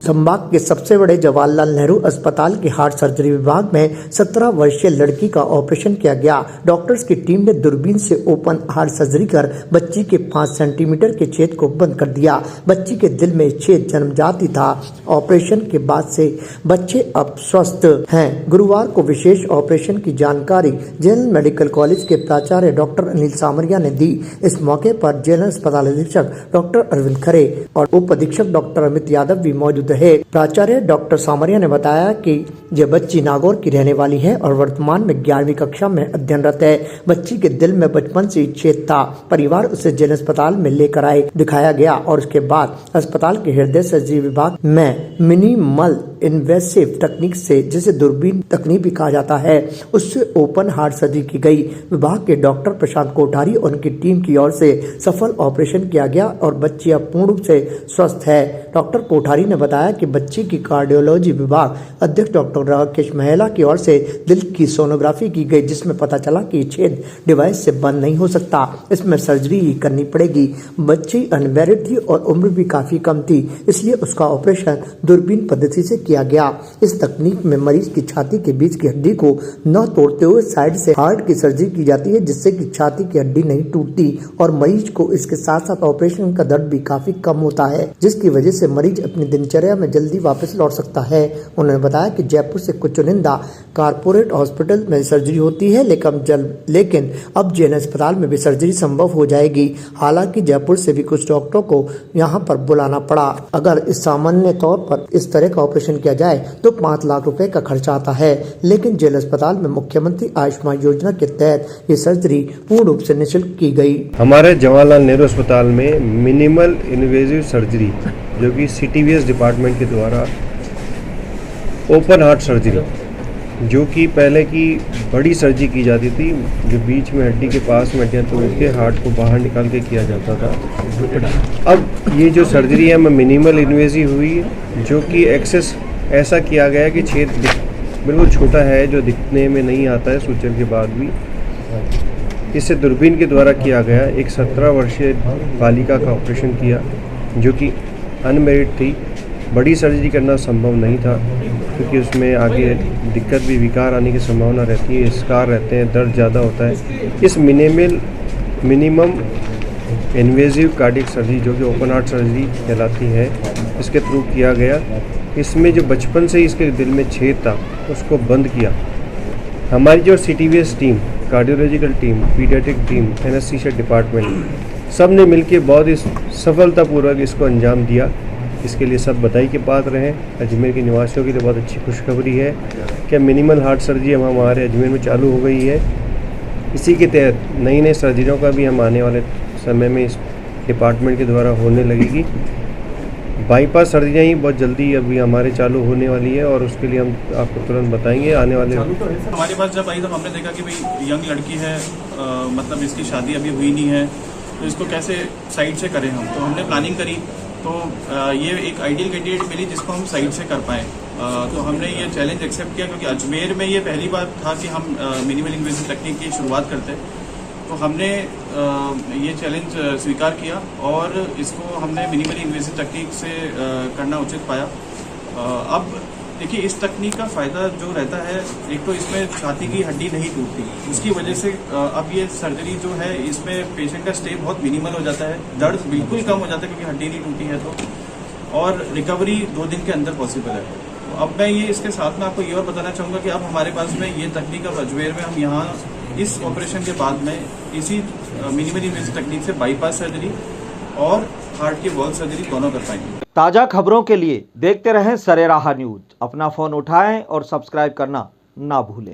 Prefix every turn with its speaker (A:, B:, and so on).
A: संभाग के सबसे बड़े जवाहरलाल नेहरू अस्पताल के हार्ट सर्जरी विभाग में 17 वर्षीय लड़की का ऑपरेशन किया गया। डॉक्टर्स की टीम ने दूरबीन से ओपन हार्ट सर्जरी कर बच्ची के 5 सेंटीमीटर के छेद को बंद कर दिया। बच्ची के दिल में छेद जन्मजात ही था। ऑपरेशन के बाद से बच्चे अब स्वस्थ हैं। गुरुवार को विशेष ऑपरेशन की जानकारी जनरल मेडिकल कॉलेज के प्राचार्य डॉक्टर अनिल सामरिया ने दी। इस मौके पर जनरल अस्पताल अधीक्षक डॉक्टर अरविंद खरे और उप अधीक्षक डॉक्टर अमित यादव भी मौजूद रहे। प्राचार्य डॉक्टर सामरिया ने बताया कि यह बच्ची नागौर की रहने वाली है और वर्तमान में 11वीं कक्षा में अध्ययनरत है। बच्ची के दिल में बचपन से छेद था। परिवार उसे जनरल अस्पताल में लेकर आए, दिखाया गया और उसके बाद अस्पताल के हृदय सर्जरी विभाग में मिनिमल इन्वेसिव तकनीक से, जिसे दूरबीन तकनीक भी कहा जाता है, उससे ओपन हार्ट सर्जरी की गई। विभाग के डॉक्टर प्रशांत कोठारी और उनकी टीम की ओर से सफल ऑपरेशन किया गया और बच्ची अब पूर्ण रूप से स्वस्थ है। डॉक्टर कोठारी ने बताया कि बच्ची की कार्डियोलॉजी विभाग अध्यक्ष डॉक्टर राकेश महिला की ओर से दिल की सोनोग्राफी की गई, जिसमें पता चला कि छेद डिवाइस से बंद नहीं हो सकता, इसमें सर्जरी ही करनी पड़ेगी। बच्ची अनमैरिड थी और उम्र भी काफी कम थी, इसलिए उसका ऑपरेशन दूरबीन पद्धति से किया गया। इस तकनीक में मरीज की छाती के बीच की हड्डी को न तोड़ते हुए साइड से हार्ट की सर्जरी की जाती है, जिससे कि छाती की हड्डी नहीं टूटती और मरीज को इसके साथ साथ ऑपरेशन का दर्द भी काफी कम होता है, जिसकी वजह से मरीज अपनी दिनचर्या में जल्दी वापस लौट सकता है। उन्होंने बताया कि जयपुर से कुछ चुनिंदा कारपोरेट हॉस्पिटल में सर्जरी होती है, लेकिन अब जेएन अस्पताल में भी सर्जरी संभव हो जाएगी। हालांकि जयपुर से भी कुछ डॉक्टरों को यहाँ पर बुलाना पड़ा। अगर इस सामान्य तौर पर इस तरह का ऑपरेशन किया जाए तो 5 लाख रुपए का खर्चा आता है, लेकिन जेएन अस्पताल में मुख्यमंत्री आयुष्मान योजना के तहत ये सर्जरी पूर्ण रूप से निःशुल्क की गई।
B: हमारे जवाहरलाल नेहरू अस्पताल में मिनिमल इन्वेजिव सर्जरी, जो कि सीटीवीएस डिपार्टमेंट के द्वारा ओपन हार्ट सर्जरी, जो कि पहले की बड़ी सर्जरी की जाती थी, जो बीच में हड्डी के पास में हड्डियाँ तोड़ के हार्ट को बाहर निकाल के किया जाता था। अब ये जो सर्जरी है मिनिमल इन्वेजिव हुई, जो कि एक्सेस ऐसा किया गया कि छेद बिल्कुल छोटा है, जो दिखने में नहीं आता है सूचर के बाद भी। इसे दूरबीन के द्वारा किया गया। एक 17 वर्षीय बालिका का ऑपरेशन किया, जो कि अनमैरिड थी। बड़ी सर्जरी करना संभव नहीं था, क्योंकि उसमें आगे दिक्कत भी, विकार आने की संभावना रहती है, स्कार रहते हैं, दर्द ज़्यादा होता है। इस मिनिमम इन्वेजिव कार्डियक सर्जरी, जो कि ओपन हार्ट सर्जरी कहलाती है, इसके थ्रू किया गया। इसमें जो बचपन से ही इसके दिल में छेद था, उसको बंद किया। हमारी जो CTVS team, cardiological team, paediatric team, anaesthesia department, सब ने मिलकर बहुत ही सफलतापूर्वक इसको अंजाम दिया। इसके लिए सब बधाई के पात्र हैं। अजमेर के निवासियों के लिए बहुत अच्छी खुशखबरी है कि मिनिमल हार्ट सर्जरी हमारे अजमेर में चालू हो गई है। इसी के तहत नई नई सर्जरियों का भी हम आने वाले समय में इस डिपार्टमेंट के द्वारा होने लगेगी। बाईपास सर्जरियाँ ही बहुत जल्दी अभी हमारे चालू होने वाली है, और उसके लिए हम आपको तुरंत बताएंगे आने वाले।
C: हमारे पास जब आई तो हमने देखा कि भाई यंग लड़की है, मतलब इसकी शादी अभी हुई नहीं है, तो इसको कैसे साइड से करें हम। तो हमने प्लानिंग करी, तो ये एक आइडियल कैंडिडेट मिली जिसको हम साइड से कर पाएँ। तो हमने ये चैलेंज एक्सेप्ट किया, क्योंकि अजमेर में ये पहली बार था कि हम मिनिमल इन्वेजिव टेक्निक की शुरुआत करते हैं। तो हमने ये चैलेंज स्वीकार किया और इसको हमने मिनिमल इन्वेजिव टेक्निक से करना उचित पाया। अब देखिए, इस तकनीक का फ़ायदा जो रहता है, एक तो इसमें छाती की हड्डी नहीं टूटती, उसकी वजह से अब ये सर्जरी जो है, इसमें पेशेंट का स्टे बहुत मिनिमल हो जाता है, दर्द बिल्कुल कम हो जाता है क्योंकि हड्डी नहीं टूटी है तो, और रिकवरी 2 दिन के अंदर पॉसिबल है। तो अब मैं ये इसके साथ में आपको ये और बताना चाहूँगा कि अब हमारे पास में ये तकनीक अब अजमेर में हम यहाँ इस ऑपरेशन के बाद में इसी मिनिमल इन्वेजिव तकनीक से बाईपास सर्जरी और हार्ट की वॉल सर्जरी दोनों कर पाएंगे।
D: ताज़ा खबरों के लिए देखते रहें सरेराह न्यूज। अपना फ़ोन उठाएं और सब्सक्राइब करना ना भूलें।